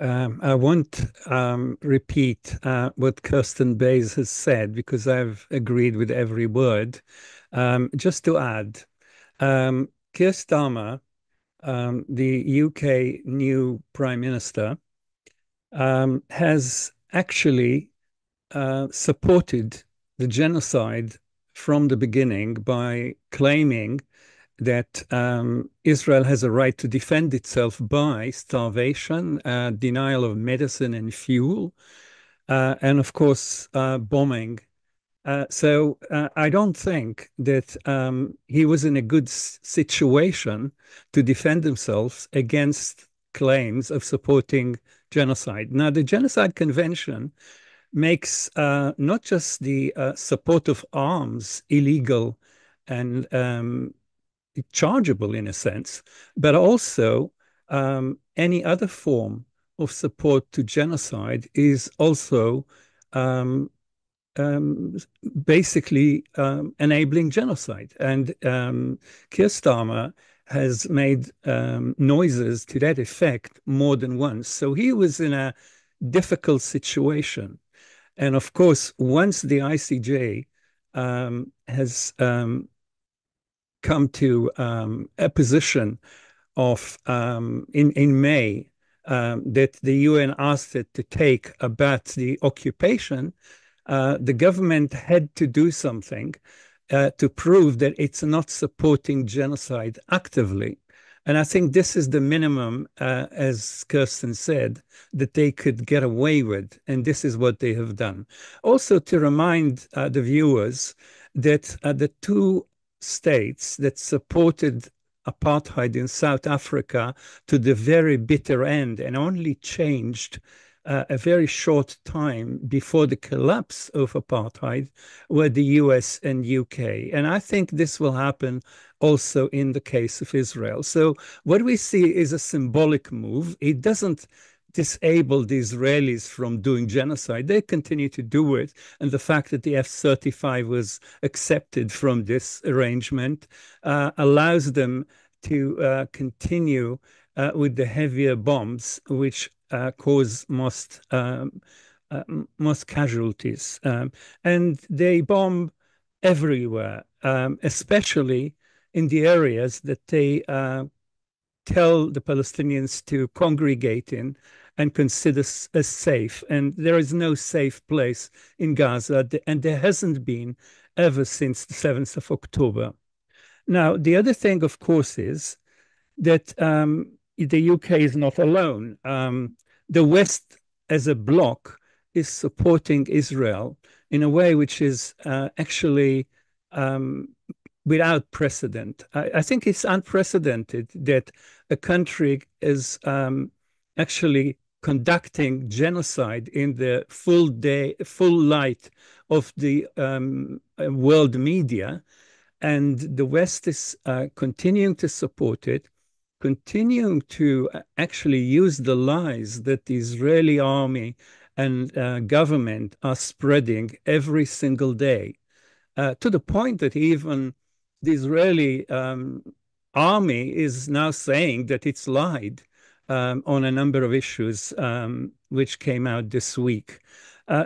I won't repeat what Kirsten Bays has said because I've agreed with every word. Just to add, Keir Starmer, the UK new Prime Minister, has actually supported the genocide from the beginning by claiming that Israel has a right to defend itself by starvation, denial of medicine and fuel, and of course, bombing. So I don't think that he was in a good situation to defend himself against claims of supporting genocide. Now, the Genocide Convention makes not just the support of arms illegal and chargeable in a sense, but also any other form of support to genocide is also um, um, basically enabling genocide. And Keir Starmer has made noises to that effect more than once. So he was in a difficult situation. And of course, once the ICJ has come to a position of in May that the UN asked it to take about the occupation, the government had to do something to prove that it's not supporting genocide actively. And I think this is the minimum, as Kirsten said, that they could get away with. And this is what they have done. Also, to remind the viewers that the two states that supported apartheid in South Africa to the very bitter end and only changed a very short time before the collapse of apartheid were the US and UK. And I think this will happen also in the case of Israel. So what we see is a symbolic move. It doesn't disable the Israelis from doing genocide. They continue to do it. And the fact that the F-35 was accepted from this arrangement allows them to continue with the heavier bombs, which cause most casualties. And they bomb everywhere, especially in the areas that they tell the Palestinians to congregate in and consider as safe. And there is no safe place in Gaza, and there hasn't been ever since the 7th of October. Now, the other thing, of course, is that the UK is not alone. The West, as a bloc, is supporting Israel in a way which is actually without precedent. I think it's unprecedented that a country is actually conducting genocide in the full light of the world media, and the West is continuing to support it, continuing to actually use the lies that the Israeli army and government are spreading every single day, to the point that even the Israeli army is now saying that it's lied on a number of issues which came out this week.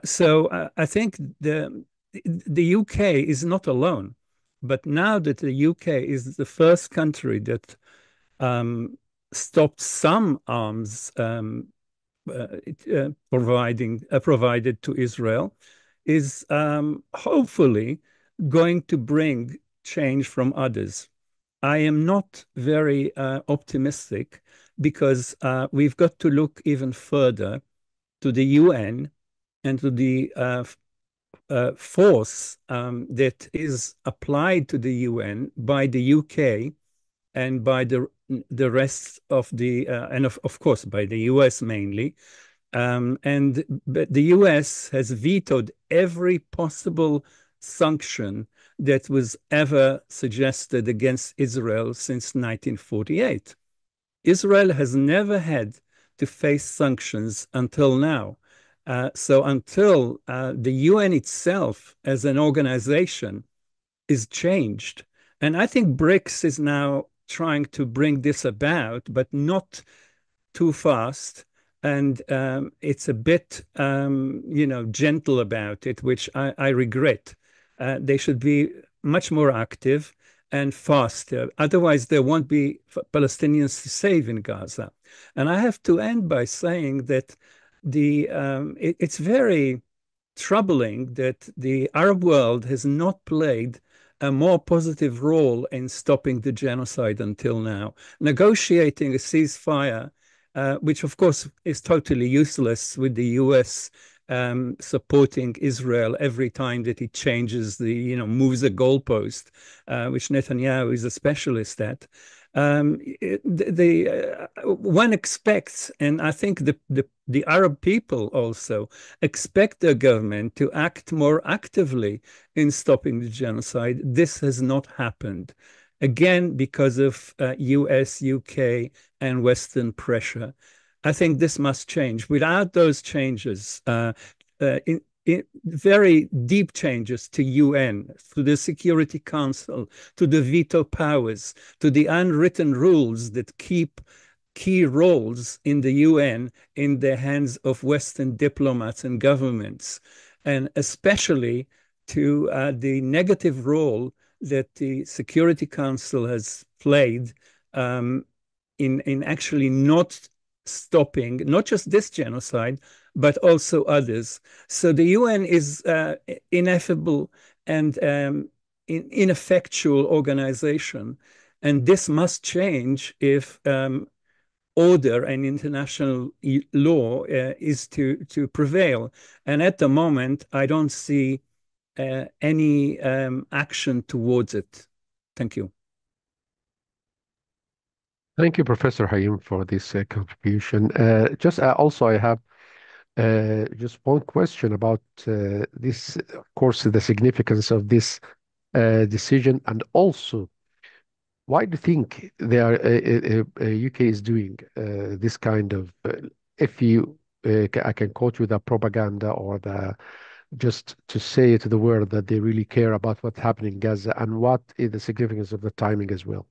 So I think the UK is not alone. But now that the UK is the first country that stopped some arms provided to Israel, is hopefully going to bring change from others. I am not very optimistic because we've got to look even further to the UN and to the force that is applied to the UN by the UK and by the rest of the and of course by the US mainly. But the US has vetoed every possible sanction that was ever suggested against Israel since 1948. Israel has never had to face sanctions until now. So until the UN itself as an organization is changed, and I think BRICS is now trying to bring this about, but not too fast. and it's a bit, gentle about it, which I regret. They should be much more active and faster. Otherwise, there won't be Palestinians to save in Gaza. And I have to end by saying that it's very troubling that the Arab world has not played a more positive role in stopping the genocide until now. Negotiating a ceasefire, which of course is totally useless with the US supporting Israel every time that it changes moves the goalpost, which Netanyahu is a specialist at. One expects, and I think the Arab people also expect their government to act more actively in stopping the genocide. This has not happened. Again, because of US, UK, and Western pressure. I think this must change. Without those changes, very deep changes to UN, to the Security Council, to the veto powers, to the unwritten rules that keep key roles in the UN in the hands of Western diplomats and governments, and especially to the negative role that the Security Council has played in actually not stopping not just this genocide, but also others. So the UN is ineffable and ineffectual organization, and this must change if order and international law is to prevail. And at the moment, I don't see any action towards it. Thank you. Thank you, Professor Haim, for this contribution. Just also, I have just one question about this, of course, the significance of this decision, and also why do you think they are UK is doing this kind of, if you, I can quote you the propaganda or the just to say to the world that they really care about what's happening in Gaza, and what is the significance of the timing as well?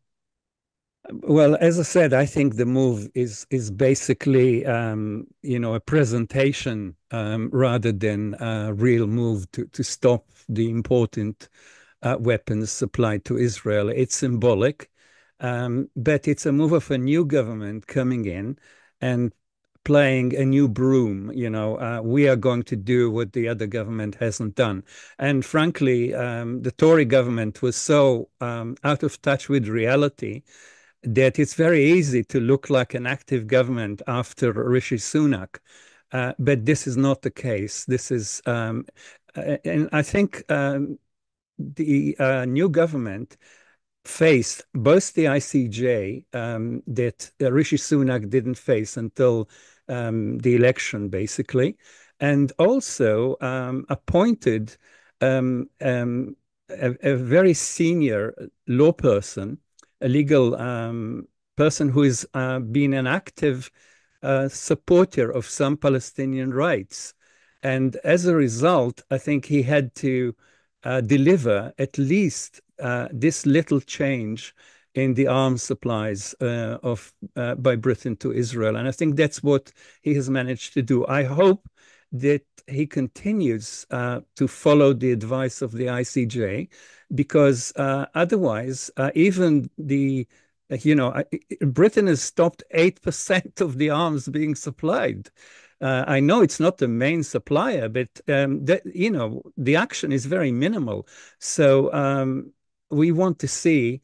Well, as I said, I think the move is basically a presentation rather than a real move to stop the important weapons supplied to Israel. It's symbolic, but it's a move of a new government coming in and playing a new broom. We are going to do what the other government hasn't done. And frankly, the Tory government was so out of touch with reality that it's very easy to look like an active government after Rishi Sunak. But this is not the case. And I think the new government faced both the ICJ that Rishi Sunak didn't face until the election, basically, and also appointed a very senior law person, a legal person who has been an active supporter of some Palestinian rights. And as a result, I think he had to deliver at least this little change in the arms supplies by Britain to Israel. And I think that's what he has managed to do. I hope that he continues to follow the advice of the ICJ, because otherwise, even Britain has stopped 8% of the arms being supplied. I know it's not the main supplier, but the action is very minimal. So we want to see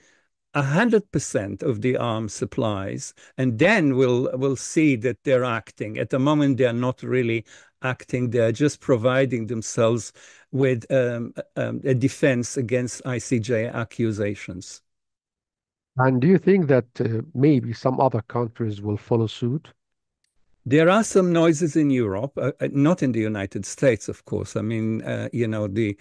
100% of the arms supplies, and then we'll see that they're acting. At the moment, they're not really acting. They're just providing themselves with a defense against ICJ accusations. And do you think that maybe some other countries will follow suit? There are some noises in Europe, not in the United States, of course. I mean, the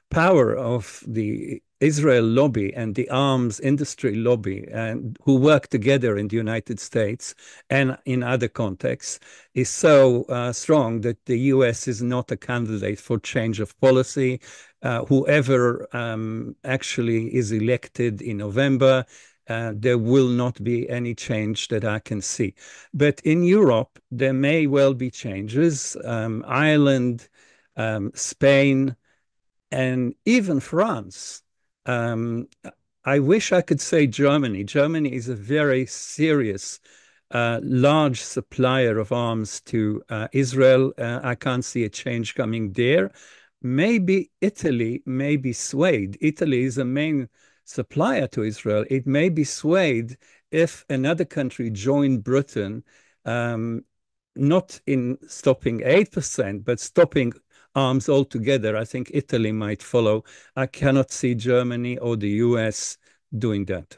power of the Israel lobby and the arms industry lobby, and who work together in the United States and in other contexts, is so strong that the US is not a candidate for change of policy. Whoever actually is elected in November there will not be any change that I can see. But in Europe, there may well be changes. Ireland, Spain, and even France. Um, I wish I could say Germany. Germany is a very serious, large supplier of arms to Israel. I can't see a change coming there. Maybe Italy may be swayed. Italy is a main supplier to Israel. It may be swayed if another country joined Britain, um, not in stopping 8%, but stopping arms altogether. I think Italy might follow. I cannot see Germany or the US doing that.